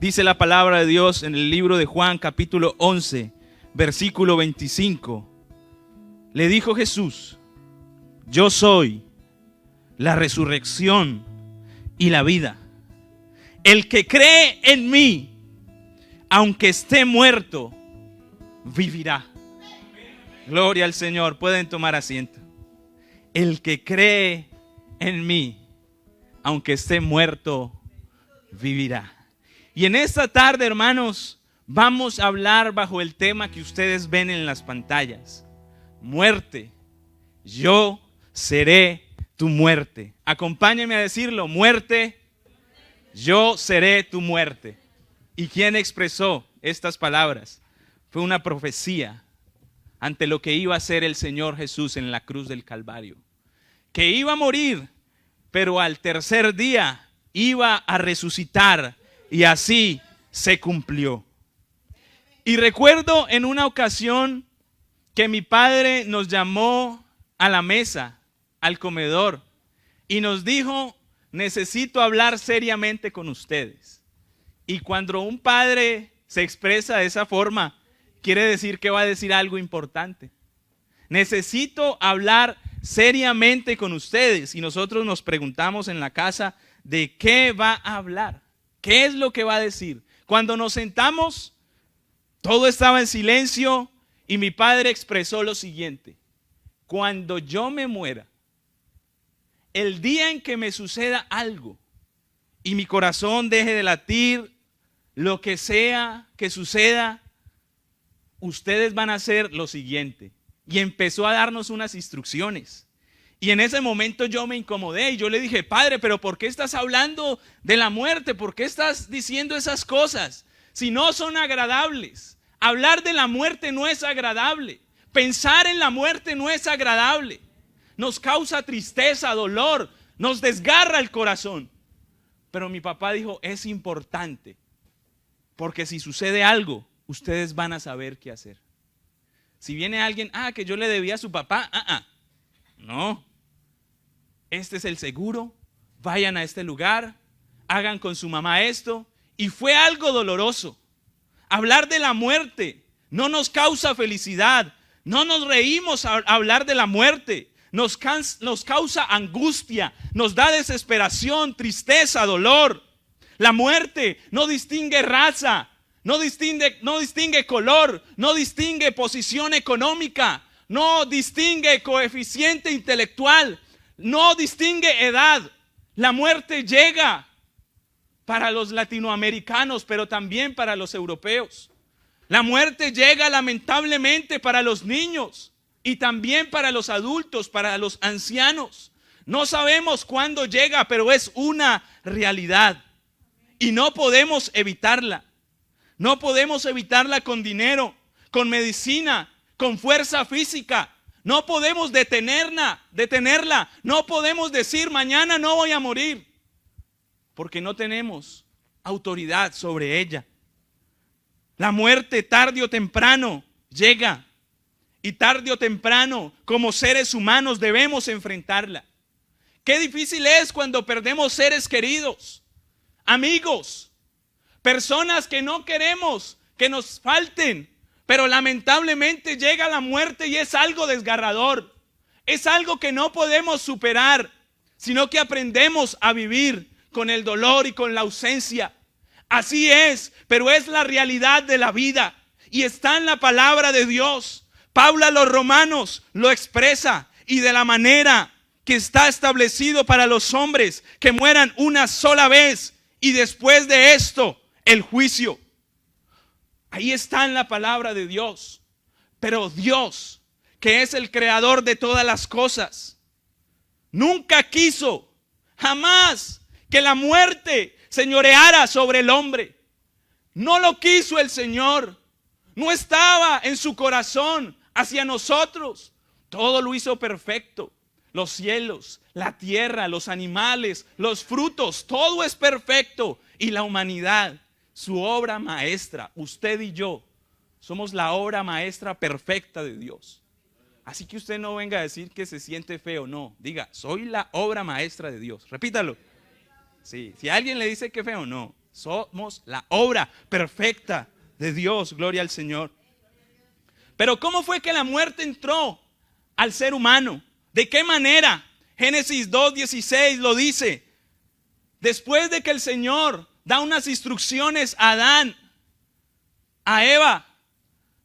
Dice la palabra de Dios en el libro de Juan, capítulo 11, versículo 25. Le dijo Jesús: yo soy la resurrección y la vida. El que cree en mí, aunque esté muerto, vivirá. Gloria al Señor. Pueden tomar asiento. El que cree en mí, aunque esté muerto, vivirá. Y en esta tarde, hermanos, vamos a hablar bajo el tema que ustedes ven en las pantallas: muerte. Yo seré tu muerte. Acompáñenme a decirlo: muerte, yo seré tu muerte. ¿Y quién expresó estas palabras? Fue una profecía ante lo que iba a hacer el Señor Jesús en la cruz del Calvario. Que iba a morir, pero al tercer día iba a resucitar, y así se cumplió. Y recuerdo en una ocasión que mi padre nos llamó a la mesa, al comedor, y nos dijo: necesito hablar seriamente con ustedes. Y cuando un padre se expresa de esa forma, quiere decir que va a decir algo importante. Necesito hablar seriamente con ustedes. Y nosotros nos preguntamos en la casa: ¿de qué va a hablar? ¿Qué es lo que va a decir? Cuando nos sentamos, todo estaba en silencio y mi padre expresó lo siguiente: cuando yo me muera, el día en que me suceda algo y mi corazón deje de latir, lo que sea que suceda, ustedes van a hacer lo siguiente. Y empezó a darnos unas instrucciones. Y en ese momento yo me incomodé y yo le dije: padre, pero ¿por qué estás hablando de la muerte? ¿Por qué estás diciendo esas cosas si no son agradables? Hablar de la muerte no es agradable. Pensar en la muerte no es agradable. Nos causa tristeza, dolor, nos desgarra el corazón. Pero mi papá dijo: es importante, porque si sucede algo, ustedes van a saber qué hacer. Si viene alguien: que yo le debía a su papá, no. Este es el seguro, vayan a este lugar, hagan con su mamá esto. Y fue algo doloroso. Hablar de la muerte no nos causa felicidad, no nos reímos al hablar de la muerte. Nos causa angustia, nos da desesperación, tristeza, dolor. La muerte no distingue raza, no distingue color, no distingue posición económica, no distingue coeficiente intelectual, no distingue edad. La muerte llega para los latinoamericanos, pero también para los europeos. La muerte llega lamentablemente para los niños y también para los adultos, para los ancianos. No sabemos cuándo llega, pero es una realidad y no podemos evitarla. No podemos evitarla con dinero, con medicina, con fuerza física. No podemos detenerla. No podemos decir: mañana no voy a morir, porque no tenemos autoridad sobre ella. La muerte tarde o temprano llega, y tarde o temprano, como seres humanos, debemos enfrentarla. Qué difícil es cuando perdemos seres queridos, amigos, personas que no queremos que nos falten, pero lamentablemente llega la muerte y es algo desgarrador. Es algo que no podemos superar, sino que aprendemos a vivir con el dolor y con la ausencia. Así es, pero es la realidad de la vida y está en la palabra de Dios. Pablo a los romanos lo expresa, y de la manera que está establecido para los hombres que mueran una sola vez, y después de esto el juicio. Ahí está en la palabra de Dios. Pero Dios, que es el creador de todas las cosas, nunca quiso, jamás, que la muerte señoreara sobre el hombre. No lo quiso el Señor. No estaba en su corazón hacia nosotros. Todo lo hizo perfecto. Los cielos, la tierra, los animales, los frutos, todo es perfecto. Y la humanidad, su obra maestra, usted y yo, somos la obra maestra perfecta de Dios. Así que usted no venga a decir que se siente feo, no. Diga: soy la obra maestra de Dios. Repítalo. Sí, si alguien le dice que feo, no. Somos la obra perfecta de Dios. Gloria al Señor. Pero ¿cómo fue que la muerte entró al ser humano? ¿De qué manera? Génesis 2:16 lo dice. Después de que el Señor da unas instrucciones a Adán, a Eva,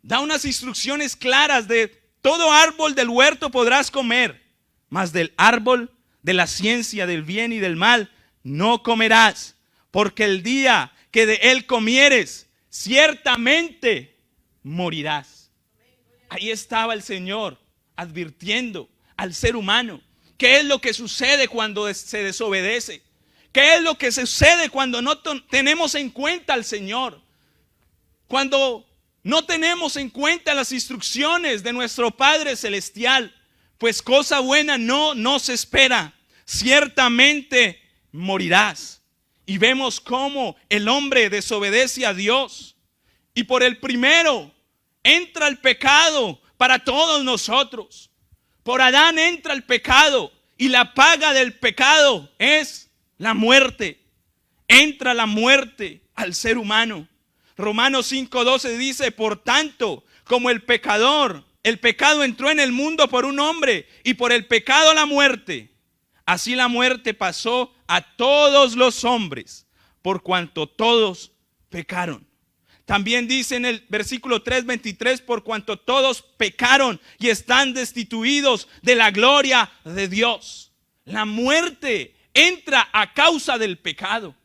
da unas instrucciones claras de todo árbol del huerto podrás comer, mas del árbol de la ciencia del bien y del mal no comerás, porque el día que de él comieres, ciertamente morirás. Ahí estaba el Señor advirtiendo al ser humano qué es lo que sucede cuando se desobedece, qué es lo que sucede cuando no tenemos en cuenta al Señor, cuando no tenemos en cuenta las instrucciones de nuestro Padre Celestial. Pues cosa buena no nos espera, ciertamente morirás. Y vemos cómo el hombre desobedece a Dios, y por el primero entra el pecado para todos nosotros. Por Adán entra el pecado, y la paga del pecado es la muerte. Entra la muerte al ser humano. Romanos 5:12 dice: por tanto, como el pecado entró en el mundo por un hombre, y por el pecado la muerte, así la muerte pasó a todos los hombres, por cuanto todos pecaron. También dice en el versículo 3:23: por cuanto todos pecaron y están destituidos de la gloria de Dios. La muerte entra a causa del pecado.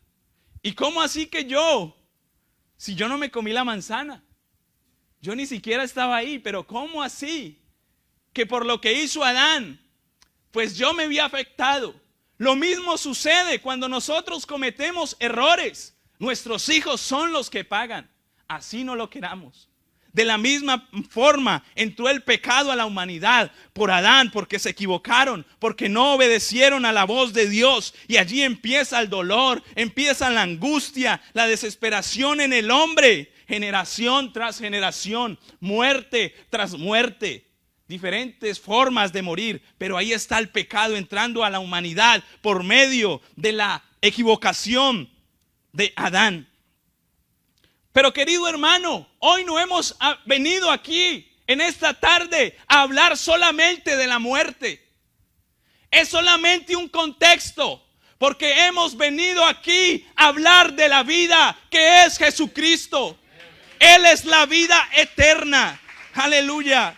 ¿Y cómo así que si yo no me comí la manzana? Yo ni siquiera estaba ahí, pero ¿cómo así que por lo que hizo Adán, pues yo me vi afectado? Lo mismo sucede cuando nosotros cometemos errores. Nuestros hijos son los que pagan, así no lo queramos. De la misma forma entró el pecado a la humanidad por Adán, porque se equivocaron, porque no obedecieron a la voz de Dios. Y allí empieza el dolor, empieza la angustia, la desesperación en el hombre. Generación tras generación, muerte tras muerte. Diferentes formas de morir, pero ahí está el pecado entrando a la humanidad por medio de la equivocación de Adán. Pero querido hermano, hoy no hemos venido aquí en esta tarde a hablar solamente de la muerte. Es solamente un contexto, porque hemos venido aquí a hablar de la vida que es Jesucristo. Él es la vida eterna. Aleluya.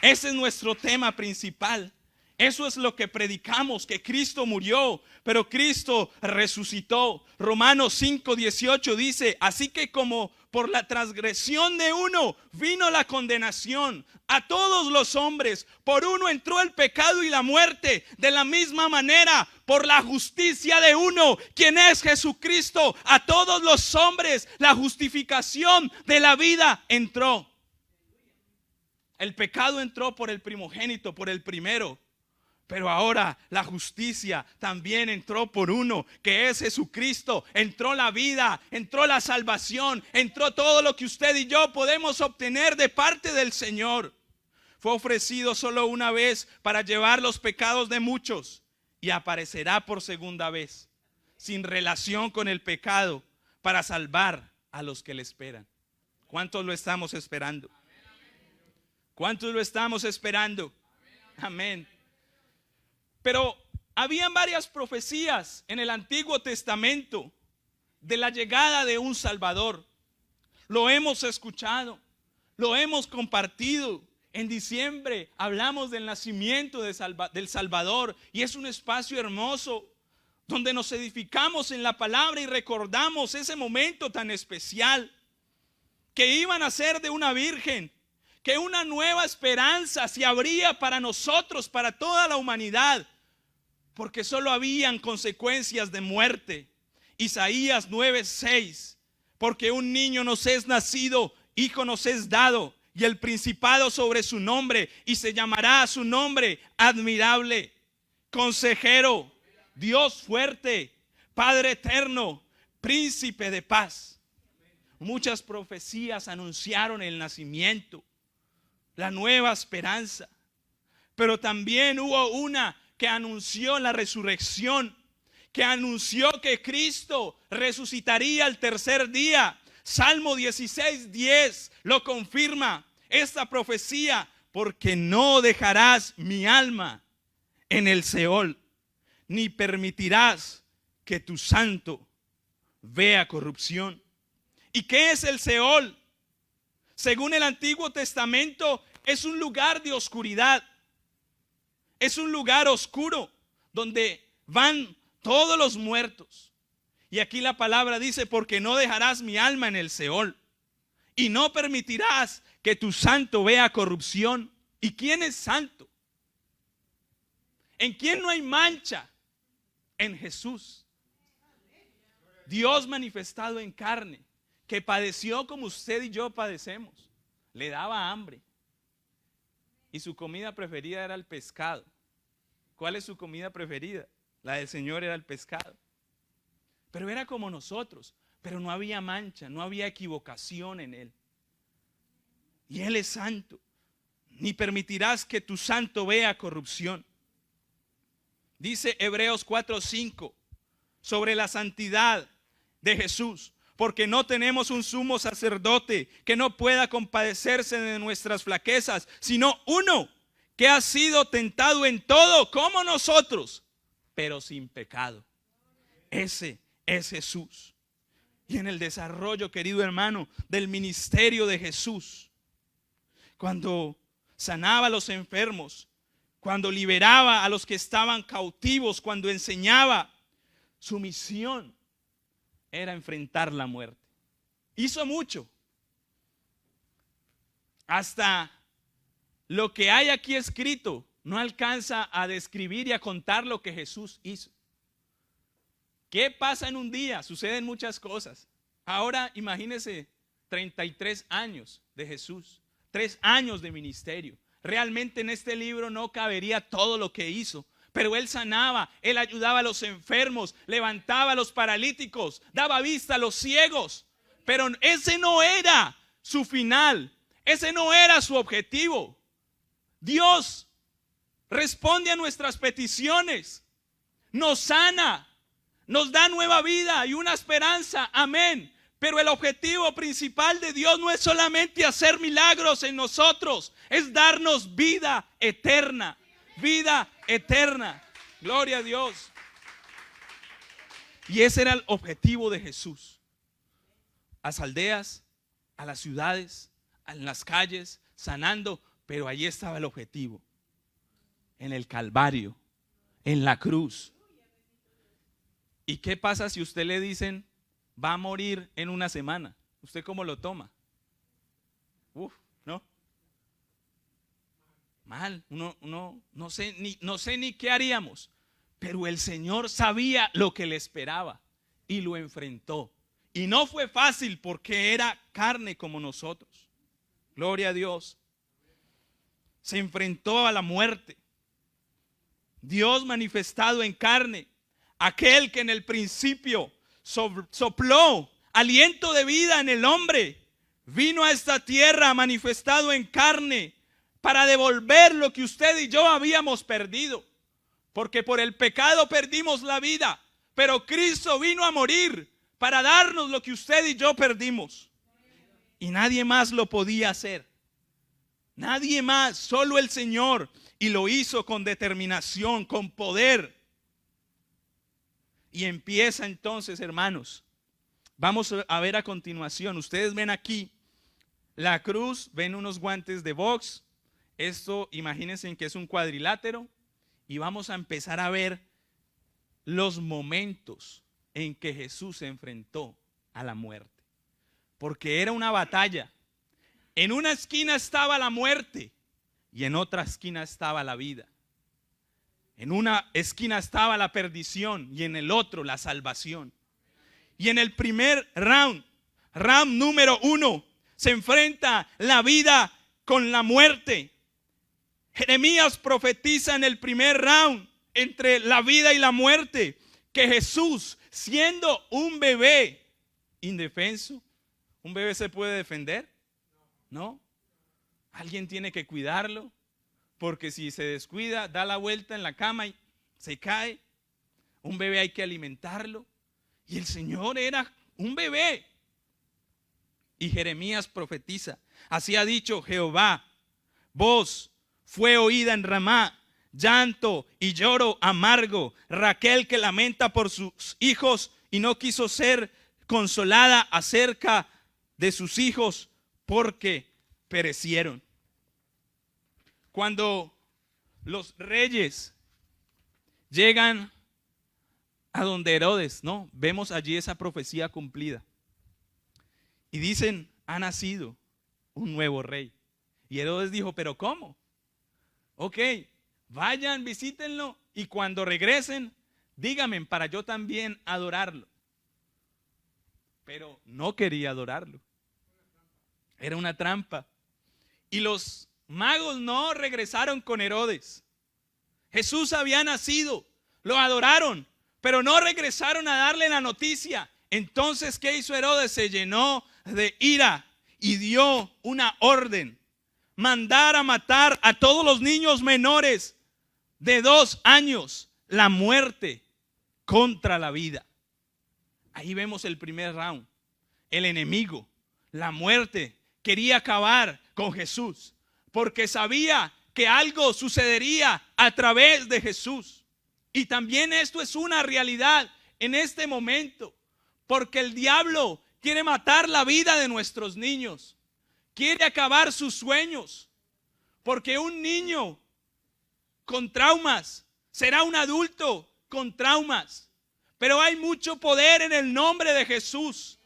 Ese es nuestro tema principal. Eso es lo que predicamos, que Cristo murió, pero Cristo resucitó. Romanos 5:18 dice: así que como por la transgresión de uno vino la condenación a todos los hombres, por uno entró el pecado y la muerte, de la misma manera por la justicia de uno, quien es Jesucristo, a todos los hombres la justificación de la vida entró. El pecado entró por el primogénito, por el primero. Pero ahora la justicia también entró por uno, que es Jesucristo. Entró la vida, entró la salvación, entró todo lo que usted y yo podemos obtener de parte del Señor. Fue ofrecido solo una vez para llevar los pecados de muchos, y aparecerá por segunda vez, sin relación con el pecado, para salvar a los que le esperan. ¿Cuántos lo estamos esperando? ¿Cuántos lo estamos esperando? Amén. Pero habían varias profecías en el Antiguo Testamento de la llegada de un Salvador. Lo hemos escuchado, lo hemos compartido. En diciembre hablamos del nacimiento del Salvador, y es un espacio hermoso donde nos edificamos en la palabra y recordamos ese momento tan especial, que iban a ser de una virgen, que una nueva esperanza se abría para nosotros, para toda la humanidad, porque solo habían consecuencias de muerte. Isaías 9:6: porque un niño nos es nacido, hijo nos es dado, y el principado sobre su nombre, y se llamará a su nombre admirable, consejero, Dios fuerte, Padre eterno, príncipe de paz. Muchas profecías anunciaron el nacimiento, la nueva esperanza, pero también hubo una que anunció la resurrección, que anunció que Cristo resucitaría al tercer día. Salmo 16:10 lo confirma esta profecía, porque no dejarás mi alma en el Seol, ni permitirás que tu santo vea corrupción. ¿Y qué es el Seol? Según el Antiguo Testamento, es un lugar de oscuridad. Es un lugar oscuro donde van todos los muertos. Y aquí la palabra dice, porque no dejarás mi alma en el Seol y no permitirás que tu santo vea corrupción. ¿Y quién es santo? ¿En quién no hay mancha? En Jesús. Dios manifestado en carne, que padeció como usted y yo padecemos. Le daba hambre y su comida preferida era el pescado. ¿Cuál es su comida preferida? La del Señor era el pescado. Pero era como nosotros, pero no había mancha, no había equivocación en Él. Y Él es santo, ni permitirás que tu santo vea corrupción. Dice Hebreos 4:5 sobre la santidad de Jesús, porque no tenemos un sumo sacerdote que no pueda compadecerse de nuestras flaquezas, sino uno que ha sido tentado en todo como nosotros, pero sin pecado. Ese es Jesús. Y en el desarrollo, querido hermano, del ministerio de Jesús, cuando sanaba a los enfermos, cuando liberaba a los que estaban cautivos, cuando enseñaba, su misión era enfrentar la muerte. Hizo mucho. Hasta lo que hay aquí escrito no alcanza a describir y a contar lo que Jesús hizo. ¿Qué pasa en un día? Suceden muchas cosas. Ahora imagínese 33 años de Jesús, 3 años de ministerio. Realmente en este libro no cabería todo lo que hizo, pero Él sanaba, Él ayudaba a los enfermos, levantaba a los paralíticos, daba vista a los ciegos. Pero ese no era su final, ese no era su objetivo. Dios responde a nuestras peticiones, nos sana, nos da nueva vida y una esperanza, amén. Pero el objetivo principal de Dios no es solamente hacer milagros en nosotros, es darnos vida eterna, vida eterna. Gloria a Dios. Y ese era el objetivo de Jesús. A las aldeas, a las ciudades, en las calles, sanando, pero allí estaba el objetivo. En el Calvario, en la cruz. ¿Y qué pasa si usted le dicen, va a morir en una semana? ¿Usted cómo lo toma? ¿No? Mal, no sé ni qué haríamos. Pero el Señor sabía lo que le esperaba y lo enfrentó. Y no fue fácil porque era carne como nosotros. Gloria a Dios. Se enfrentó a la muerte. Dios manifestado en carne, aquel que en el principio sopló aliento de vida en el hombre, vino a esta tierra manifestado en carne para devolver lo que usted y yo habíamos perdido. Porque por el pecado perdimos la vida, pero Cristo vino a morir para darnos lo que usted y yo perdimos. Y nadie más lo podía hacer. Nadie más, solo el Señor. Y lo hizo con determinación, con poder. Y empieza entonces, hermanos. Vamos a ver a continuación. Ustedes ven aquí la cruz, ven unos guantes de box. Esto, imagínense que es un cuadrilátero. Y vamos a empezar a ver los momentos en que Jesús se enfrentó a la muerte. Porque era una batalla. En una esquina estaba la muerte y en otra esquina estaba la vida. En una esquina estaba la perdición y en el otro la salvación. Y en el primer round número 1, se enfrenta la vida con la muerte. Jeremías profetiza en el primer round entre la vida y la muerte que Jesús, siendo un bebé indefenso, ¿un bebé se puede defender? No. Alguien tiene que cuidarlo, porque si se descuida, da la vuelta en la cama y se cae. Un bebé hay que alimentarlo. Y el Señor era un bebé. Y Jeremías profetiza: así ha dicho Jehová, voz fue oída en Ramá, llanto y lloro amargo, Raquel que lamenta por sus hijos y no quiso ser consolada acerca de sus hijos porque perecieron. Cuando los reyes llegan a donde Herodes, ¿no? Vemos allí esa profecía cumplida. Y dicen: ha nacido un nuevo rey. Y Herodes dijo: ¿pero cómo? Ok, vayan, visítenlo y cuando regresen, díganme para yo también adorarlo. Pero no quería adorarlo. Era una trampa. Y los magos no regresaron con Herodes. Jesús había nacido, lo adoraron, pero no regresaron a darle la noticia. Entonces, ¿qué hizo Herodes? Se llenó de ira y dio una orden: mandar a matar a todos los niños menores de 2 años, la muerte contra la vida. Ahí vemos el primer round. El enemigo, la muerte, quería acabar con Jesús porque sabía que algo sucedería a través de Jesús. Y también esto es una realidad en este momento, porque el diablo quiere matar la vida de nuestros niños, quiere acabar sus sueños, porque un niño con traumas será un adulto con traumas. Pero hay mucho poder en el nombre de Jesús.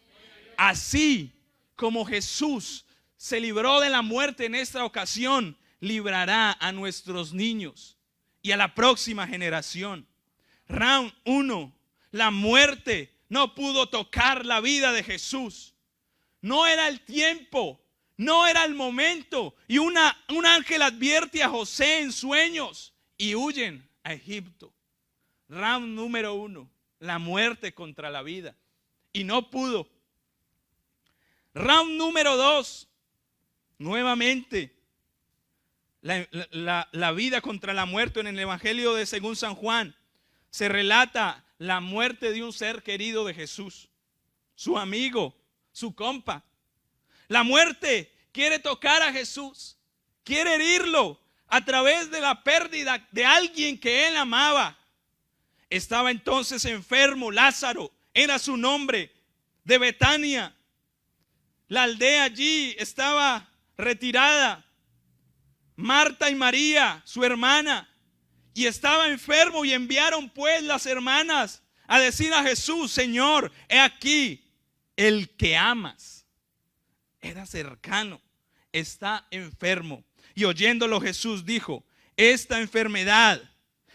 Así como Jesús se libró de la muerte en esta ocasión, librará a nuestros niños y a la próxima generación. Round 1. La muerte no pudo tocar la vida de Jesús. No era el tiempo, no era el momento. Y un ángel advierte a José en sueños y huyen a Egipto. Round número 1. La muerte contra la vida. Y no pudo. Round número 2. Nuevamente la vida contra la muerte. En el Evangelio de según San Juan se relata la muerte de un ser querido de Jesús, su amigo, su compa. La muerte quiere tocar a Jesús, quiere herirlo a través de la pérdida de alguien que él amaba. Estaba entonces enfermo Lázaro, era su nombre, de Betania. La aldea allí estaba retirada. Marta y María, su hermana, y estaba enfermo, y enviaron pues las hermanas a decir a Jesús: Señor, he aquí el que amas. Era cercano, está enfermo. Y oyéndolo Jesús dijo: esta enfermedad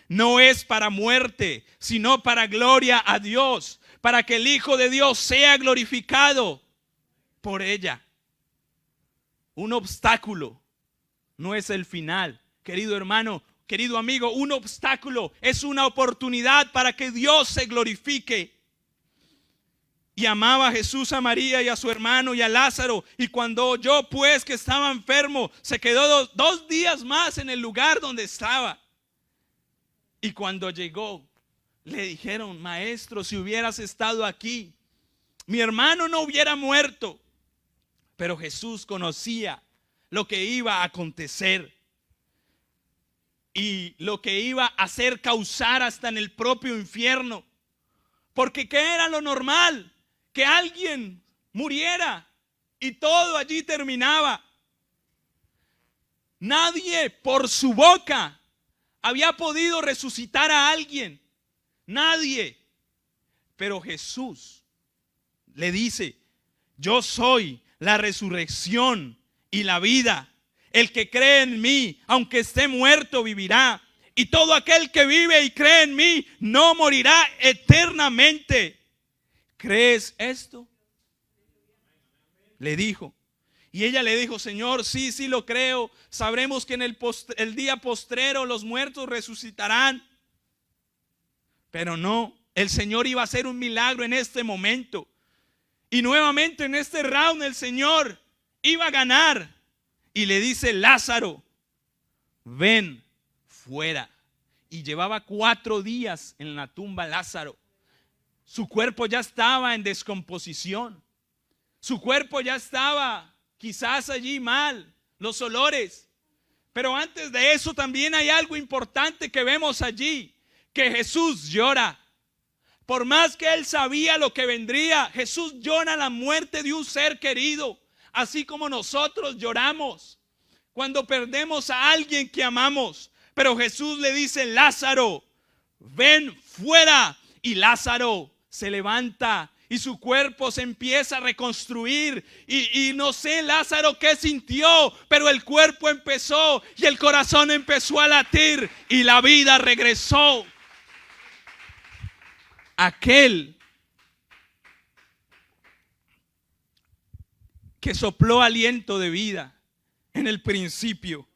no es para muerte, sino para gloria a Dios, para que el Hijo de Dios sea glorificado por ella. Un obstáculo no es el final, querido hermano, querido amigo. Un obstáculo es una oportunidad para que Dios se glorifique. Y amaba a Jesús a María y a su hermano y a Lázaro. Y cuando oyó pues que estaba enfermo, se quedó dos días más en el lugar donde estaba. Y cuando llegó, le dijeron: Maestro, si hubieras estado aquí, mi hermano no hubiera muerto. Pero Jesús conocía lo que iba a acontecer y lo que iba a hacer causar hasta en el propio infierno. Porque ¿qué era lo normal? Que alguien muriera y todo allí terminaba. Nadie por su boca había podido resucitar a alguien. Nadie. Pero Jesús le dice: yo soy la resurrección y la vida. El que cree en mí, aunque esté muerto, vivirá. Y todo aquel que vive y cree en mí no morirá eternamente. ¿Crees esto? Le dijo. Y ella le dijo: Señor, sí lo creo. Sabremos que en el día postrero los muertos resucitarán. Pero no, el Señor iba a hacer un milagro en este momento. Y nuevamente en este round el Señor iba a ganar. Y le dice: Lázaro, ven fuera. y llevaba 4 días en la tumba Lázaro. Su cuerpo ya estaba en descomposición. Su cuerpo ya estaba quizás allí mal, los olores. Pero antes de eso también hay algo importante que vemos allí, que Jesús llora. Por más que él sabía lo que vendría, Jesús llora la muerte de un ser querido, así como nosotros lloramos cuando perdemos a alguien que amamos. Pero Jesús le dice: Lázaro, ven fuera. Y Lázaro se levanta y su cuerpo se empieza a reconstruir. Y no sé Lázaro qué sintió, pero el cuerpo empezó y el corazón empezó a latir y la vida regresó. Aquel que sopló aliento de vida en el principio,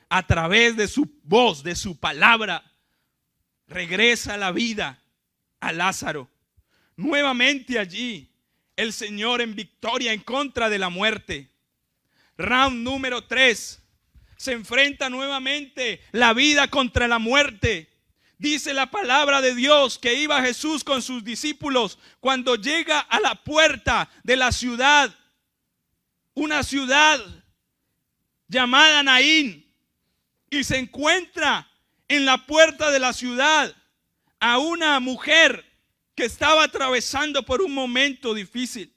a través de su voz, de su palabra, regresa la vida a Lázaro. Nuevamente allí, el Señor en victoria en contra de la muerte. Round número 3. Se enfrenta nuevamente la vida contra la muerte. Dice la palabra de Dios que iba Jesús con sus discípulos cuando llega a la puerta de la ciudad, una ciudad llamada Naín, y se encuentra en la puerta de la ciudad a una mujer que estaba atravesando por un momento difícil.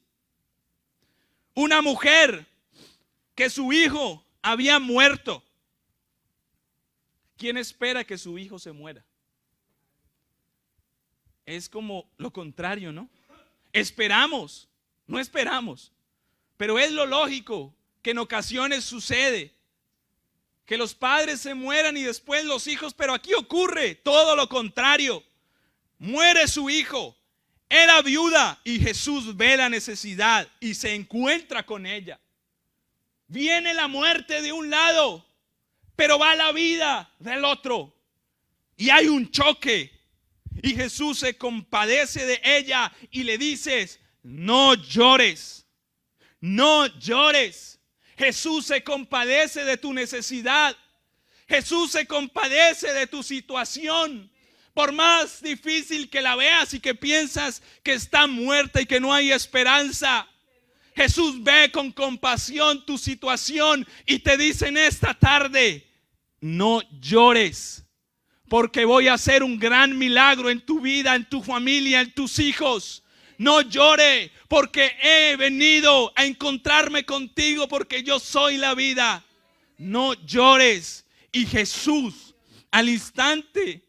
Una mujer que su hijo había muerto. ¿Quién espera que su hijo se muera? Es como lo contrario, ¿no? Esperamos, no esperamos. Pero es lo lógico que en ocasiones sucede, que los padres se mueran y después los hijos, pero aquí ocurre todo lo contrario. Muere su hijo, era viuda y Jesús ve la necesidad y se encuentra con ella. Viene la muerte de un lado, pero va la vida del otro. Y hay un choque. Y Jesús se compadece de ella y le dice: no llores, no llores. Jesús se compadece de tu necesidad. Jesús se compadece de tu situación. Por más difícil que la veas y que piensas que está muerta y que no hay esperanza, Jesús ve con compasión tu situación y te dice en esta tarde: no llores, porque voy a hacer un gran milagro en tu vida, en tu familia, en tus hijos. No llore, porque he venido a encontrarme contigo, porque yo soy la vida. No llores. Y Jesús al instante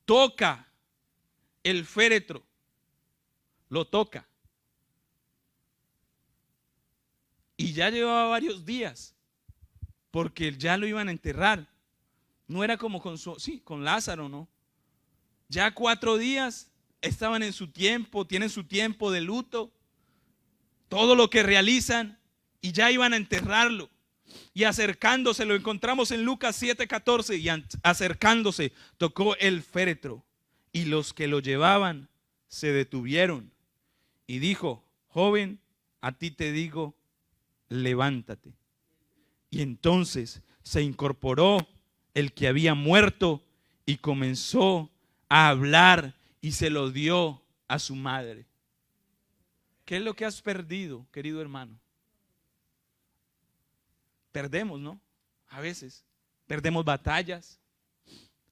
toca el féretro, lo toca. Y ya llevaba varios días, porque ya lo iban a enterrar. No era como con Lázaro, ¿no? Ya 4 días estaban en su tiempo, tienen su tiempo de luto, todo lo que realizan, y ya iban a enterrarlo. Y acercándose, lo encontramos en Lucas 7:14, y acercándose tocó el féretro, y los que lo llevaban se detuvieron, y dijo: joven, a ti te digo, levántate. Y entonces se incorporó el que había muerto y comenzó a hablar y se lo dio a su madre. ¿Qué es lo que has perdido, querido hermano? Perdemos, ¿no? A veces perdemos batallas,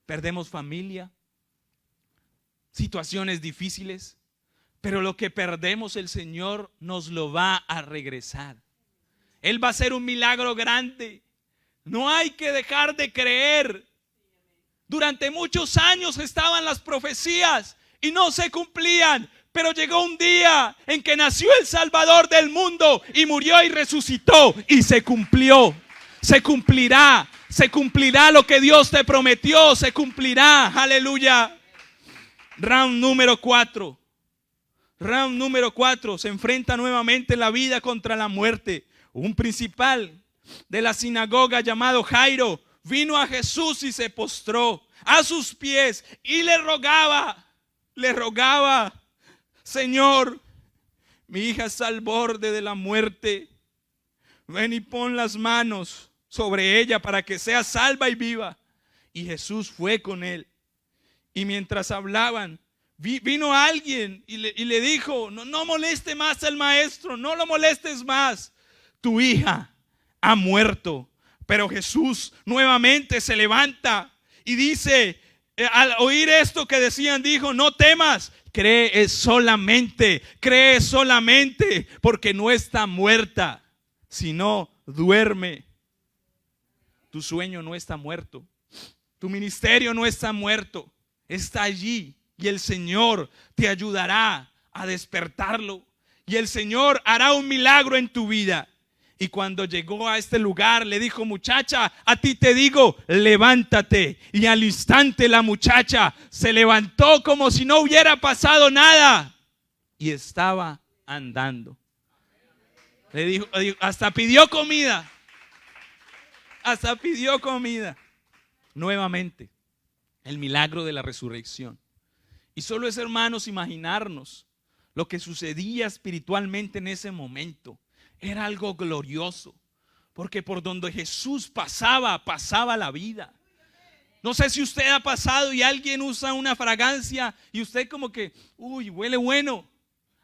perdemos familia, situaciones difíciles, pero lo que perdemos el Señor nos lo va a regresar. Él va a hacer un milagro grande. No hay que dejar de creer. Durante muchos años estaban las profecías y no se cumplían, pero llegó un día en que nació el Salvador del mundo y murió y resucitó y se cumplió. Se cumplirá lo que Dios te prometió, se cumplirá. Aleluya. Round número 4. Round número 4. Se enfrenta nuevamente la vida contra la muerte. Un principal de la sinagoga llamado Jairo vino a Jesús y se postró a sus pies y le rogaba: Señor, mi hija está al borde de la muerte. Ven y pon las manos sobre ella para que sea salva y viva. Y Jesús fue con él. Y mientras hablaban, vino alguien y le dijo: no moleste más al maestro, no lo molestes más. Tu hija ha muerto. Pero Jesús nuevamente se levanta y dice, al oír esto que decían, dijo: no temas, cree solamente, porque no está muerta, sino duerme. Tu sueño no está muerto, tu ministerio no está muerto, está allí, y el Señor te ayudará a despertarlo, y el Señor hará un milagro en tu vida. Y cuando llegó a este lugar, le dijo: muchacha, a ti te digo, levántate. Y al instante la muchacha se levantó como si no hubiera pasado nada, y estaba andando. Le dijo, hasta pidió comida. Hasta pidió comida. Nuevamente, el milagro de la resurrección. Y solo es, hermanos, imaginarnos lo que sucedía espiritualmente en ese momento. Era algo glorioso, porque por donde Jesús pasaba la vida. No sé si usted ha pasado y alguien usa una fragancia y usted como que, uy, huele bueno.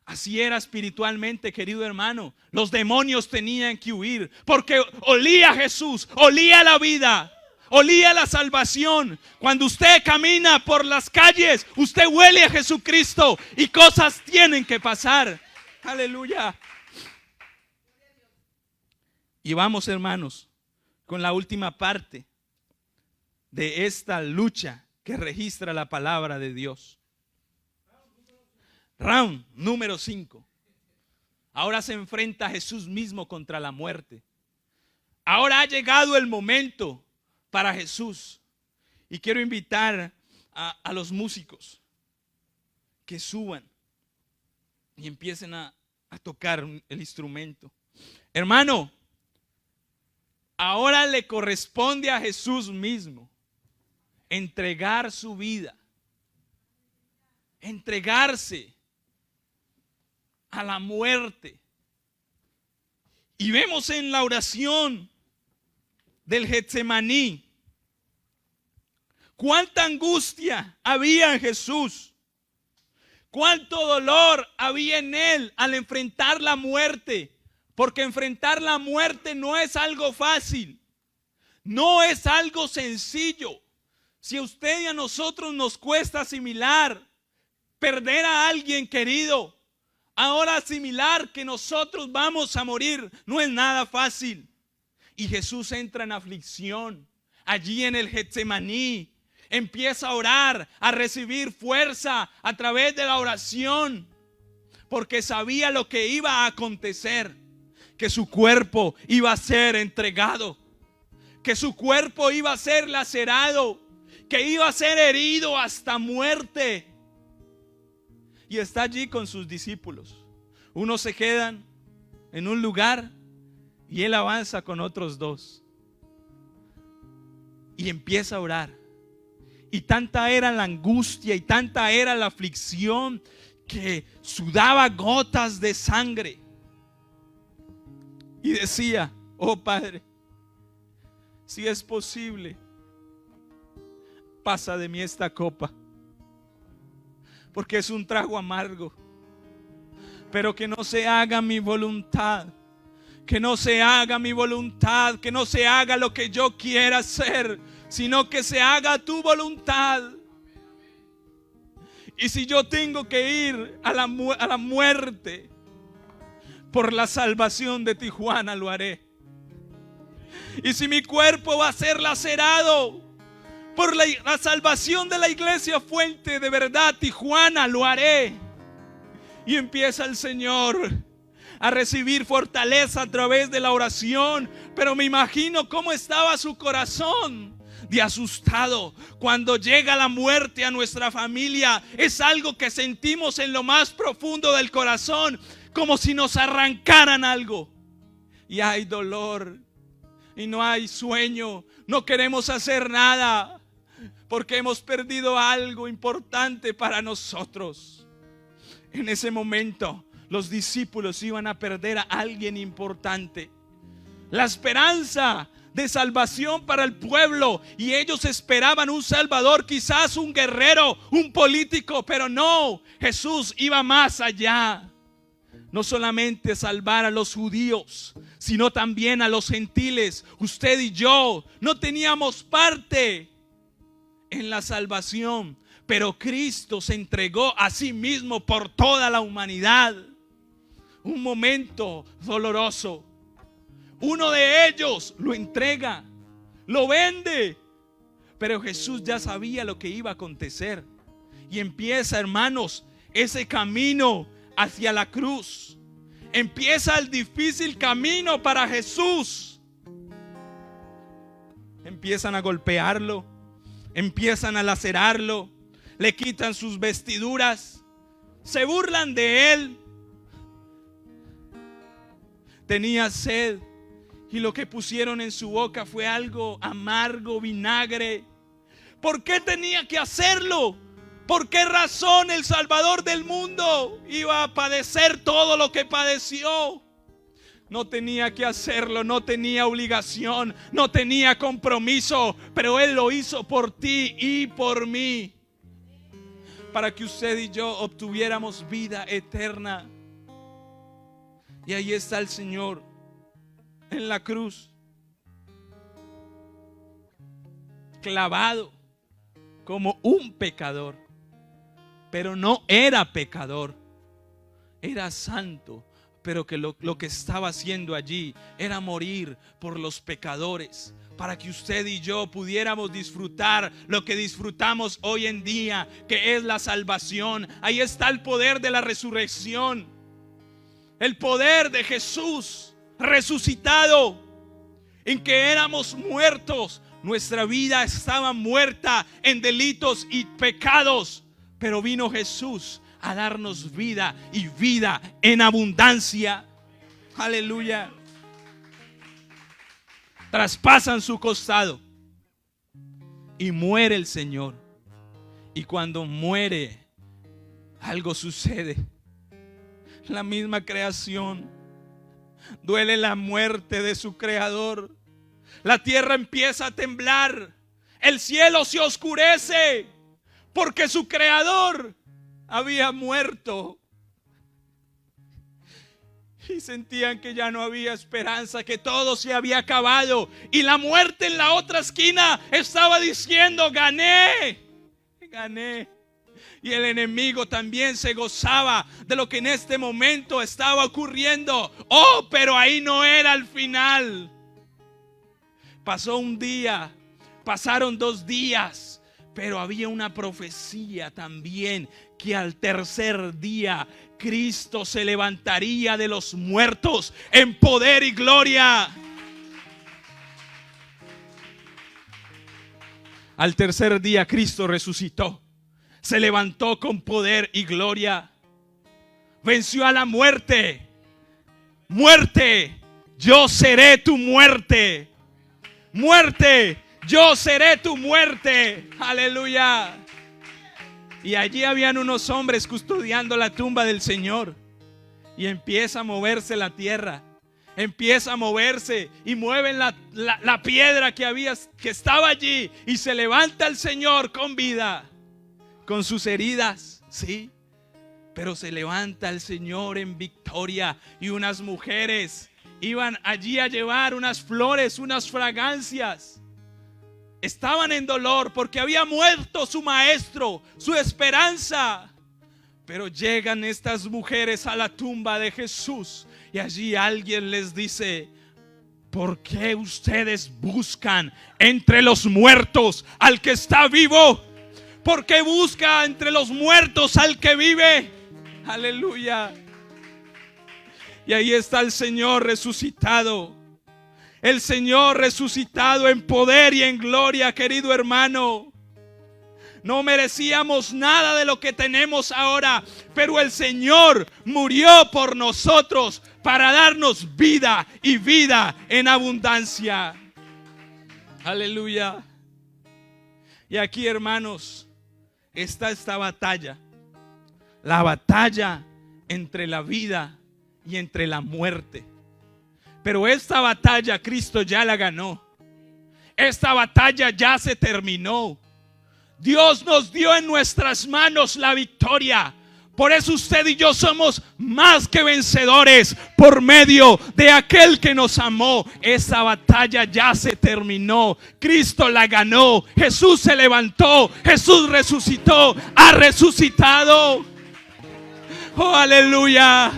Así era espiritualmente, querido hermano. Los demonios tenían que huir, porque olía a Jesús, olía la vida, olía la salvación. Cuando usted camina por las calles, usted huele a Jesucristo y cosas tienen que pasar. Aleluya. Y vamos, hermanos, con la última parte de esta lucha que registra la palabra de Dios. Round número 5. Ahora se enfrenta Jesús mismo contra la muerte. Ahora ha llegado el momento para Jesús. Y quiero invitar a los músicos que suban y empiecen a tocar el instrumento. Hermano, ahora le corresponde a Jesús mismo entregar su vida, entregarse a la muerte. Y vemos en la oración del Getsemaní cuánta angustia había en Jesús, cuánto dolor había en él al enfrentar la muerte. Porque enfrentar la muerte no es algo fácil, no es algo sencillo. Si a usted y a nosotros nos cuesta asimilar perder a alguien querido, ahora asimilar que nosotros vamos a morir no es nada fácil. Y Jesús entra en aflicción allí en el Getsemaní, empieza a orar, a recibir fuerza a través de la oración, porque sabía lo que iba a acontecer. Que su cuerpo iba a ser entregado, que su cuerpo iba a ser lacerado, que iba a ser herido hasta muerte. Y está allí con sus discípulos. Unos se quedan en un lugar y él avanza con otros 2. Y empieza a orar. Y tanta era la angustia y tanta era la aflicción que sudaba gotas de sangre. Y decía: oh Padre, si es posible, pasa de mí esta copa, porque es un trago amargo. Pero que no se haga mi voluntad, que no se haga mi voluntad, que no se haga lo que yo quiera hacer, sino que se haga tu voluntad. Y si yo tengo que ir a la muerte por la salvación de Tijuana, lo haré. Y si mi cuerpo va a ser lacerado por la salvación de la iglesia Fuente de Verdad Tijuana, lo haré. Y empieza el Señor a recibir fortaleza a través de la oración. Pero me imagino cómo estaba su corazón de asustado. Cuando llega la muerte a nuestra familia, es algo que sentimos en lo más profundo del corazón, como si nos arrancaran algo. Y hay dolor y no hay sueño. No queremos hacer nada porque hemos perdido algo importante para nosotros. En ese momento los discípulos iban a perder a alguien importante. La esperanza de salvación para el pueblo, y ellos esperaban un salvador, quizás un guerrero, un político, pero no, Jesús iba más allá. No solamente salvar a los judíos, sino también a los gentiles. Usted y yo no teníamos parte en la salvación, pero Cristo se entregó a sí mismo por toda la humanidad. Un momento doloroso. Uno de ellos lo entrega, lo vende, pero Jesús ya sabía lo que iba a acontecer. Y empieza, hermanos, ese camino hacia la cruz. Empieza el difícil camino para Jesús. Empiezan a golpearlo, empiezan a lacerarlo, le quitan sus vestiduras, se burlan de él. Tenía sed y lo que pusieron en su boca fue algo amargo, vinagre. ¿Por qué tenía que hacerlo? ¿Por qué razón el Salvador del mundo iba a padecer todo lo que padeció? No tenía que hacerlo, no tenía obligación, no tenía compromiso, pero Él lo hizo por ti y por mí, para que usted y yo obtuviéramos vida eterna. Y ahí está el Señor en la cruz, clavado como un pecador. Pero no era pecador, era santo. Pero que lo que estaba haciendo allí era morir por los pecadores, para que usted y yo pudiéramos disfrutar lo que disfrutamos hoy en día, que es la salvación. Ahí está el poder de la resurrección, el poder de Jesús resucitado, en que éramos muertos. Nuestra vida estaba muerta en delitos y pecados, pero vino Jesús a darnos vida, y vida en abundancia. Aleluya. Traspasan su costado y muere el Señor. Y cuando muere, algo sucede. La misma creación duele la muerte de su creador. La tierra empieza a temblar, el cielo se oscurece, porque su creador había muerto. Y sentían que ya no había esperanza, que todo se había acabado. Y la muerte en la otra esquina estaba diciendo: gané, gané. Y el enemigo también se gozaba de lo que en este momento estaba ocurriendo. Oh, pero ahí no era el final. Pasó un día, pasaron 2 días, pero había una profecía también, que al tercer día Cristo se levantaría de los muertos en poder y gloria. Al tercer día Cristo resucitó, se levantó con poder y gloria, venció a la muerte. Muerte, yo seré tu muerte. Muerte, yo seré tu muerte. Aleluya. Y allí habían unos hombres custodiando la tumba del Señor. Y empieza a moverse la tierra. Empieza a moverse y mueven la piedra que estaba allí. Y se levanta el Señor con vida, con sus heridas, sí, pero se levanta el Señor en victoria. Y unas mujeres iban allí a llevar unas flores, unas fragancias. Estaban en dolor porque había muerto su maestro, su esperanza. Pero llegan estas mujeres a la tumba de Jesús, y allí alguien les dice: ¿por qué ustedes buscan entre los muertos al que está vivo? ¿Por qué busca entre los muertos al que vive? Aleluya. Y ahí está el Señor resucitado. El Señor resucitado en poder y en gloria, querido hermano. No merecíamos nada de lo que tenemos ahora, pero el Señor murió por nosotros para darnos vida y vida en abundancia. Aleluya. Y aquí, hermanos, está esta batalla. La batalla entre la vida y entre la muerte. Pero esta batalla Cristo ya la ganó. Esta batalla ya se terminó. Dios nos dio en nuestras manos la victoria. Por eso usted y yo somos más que vencedores por medio de aquel que nos amó. Esa batalla ya se terminó. Cristo la ganó. Jesús se levantó. Jesús resucitó. Ha resucitado. Oh, aleluya.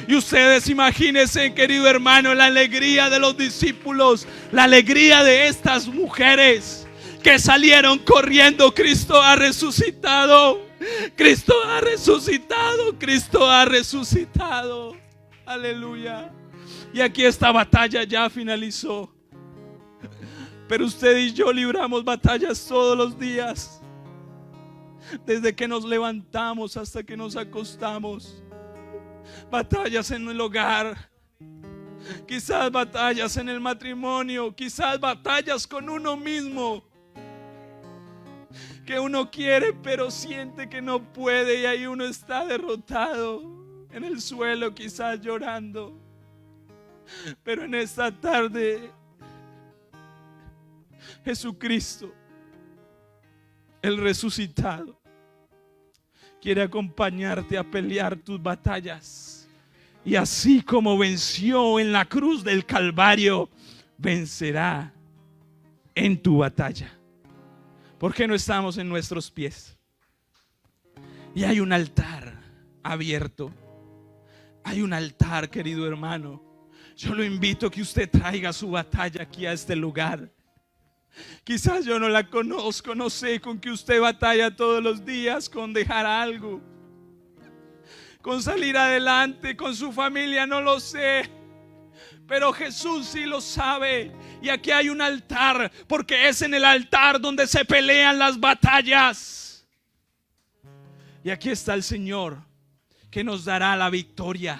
Y ustedes imagínense, querido hermano, la alegría de los discípulos, la alegría de estas mujeres que salieron corriendo. Cristo ha resucitado. Cristo ha resucitado. Cristo ha resucitado. Aleluya. Y aquí esta batalla ya finalizó. Pero usted y yo libramos batallas todos los días. Desde que nos levantamos hasta que nos acostamos. Batallas en el hogar. Quizás batallas en el matrimonio. Quizás batallas con uno mismo. Que uno quiere pero siente que no puede, y ahí uno está derrotado en el suelo, quizás llorando. Pero en esta tarde Jesucristo, el resucitado, quiere acompañarte a pelear tus batallas. Y así como venció en la cruz del Calvario, vencerá en tu batalla. ¿Por qué no estamos en nuestros pies? Y hay un altar abierto. Hay un altar, querido hermano. Yo lo invito a que usted traiga su batalla aquí a este lugar. Quizás yo no la conozco, no sé con qué usted batalla todos los días, con dejar algo, con salir adelante, con su familia, no lo sé. Pero Jesús sí lo sabe. Y aquí hay un altar, porque es en el altar donde se pelean las batallas. Y aquí está el Señor, que nos dará la victoria.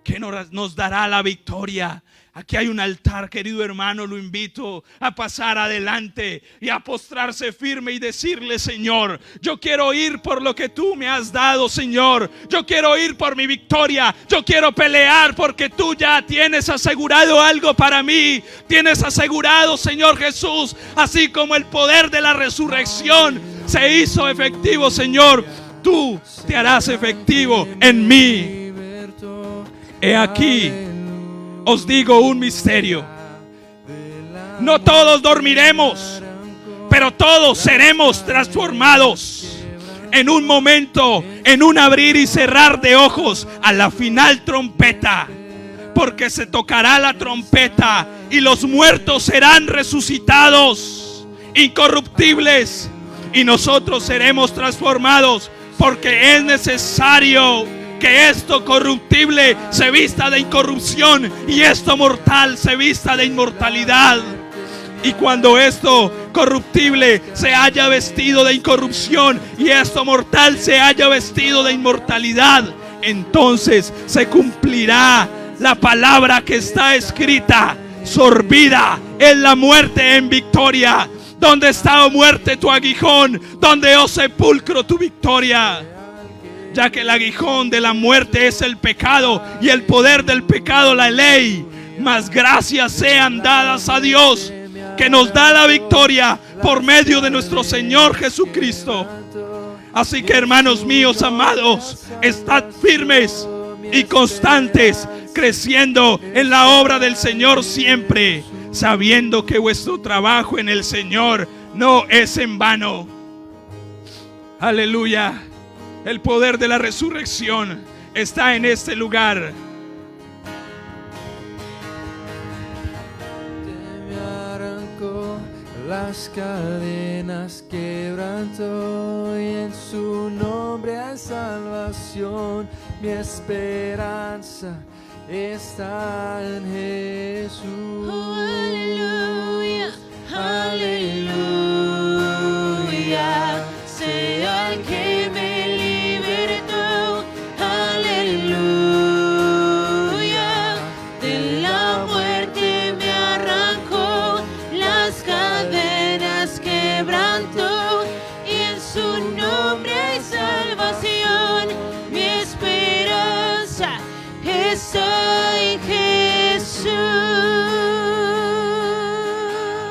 Que nos dará la victoria. Aquí hay un altar, querido hermano, lo invito a pasar adelante y a postrarse firme y decirle: Señor, yo quiero ir por lo que tú me has dado, Señor. Yo quiero ir por mi victoria. Yo quiero pelear porque tú ya tienes asegurado algo para mí. Tienes asegurado, Señor Jesús, así como el poder de la resurrección se hizo efectivo, Señor, tú te harás efectivo en mí. He aquí, os digo un misterio. No todos dormiremos, pero todos seremos transformados en un momento, en un abrir y cerrar de ojos, a la final trompeta. Porque se tocará la trompeta y los muertos serán resucitados, incorruptibles, y nosotros seremos transformados, porque es necesario que esto corruptible se vista de incorrupción y esto mortal se vista de inmortalidad. Y cuando esto corruptible se haya vestido de incorrupción y esto mortal se haya vestido de inmortalidad, entonces se cumplirá la palabra que está escrita: sorbida es la muerte en victoria. ¿Dónde está, oh muerte, tu aguijón? ¿Dónde, oh sepulcro, tu victoria? Ya que el aguijón de la muerte es el pecado y el poder del pecado la ley. Mas gracias sean dadas a Dios, que nos da la victoria por medio de nuestro Señor Jesucristo. Así que, hermanos míos amados, estad firmes y constantes, creciendo en la obra del Señor siempre, sabiendo que vuestro trabajo en el Señor no es en vano. Aleluya. El poder de la resurrección está en este lugar. Me arrancó las cadenas, quebrantó, y en su nombre hay salvación. Mi esperanza está en Jesús. Oh, aleluya, aleluya.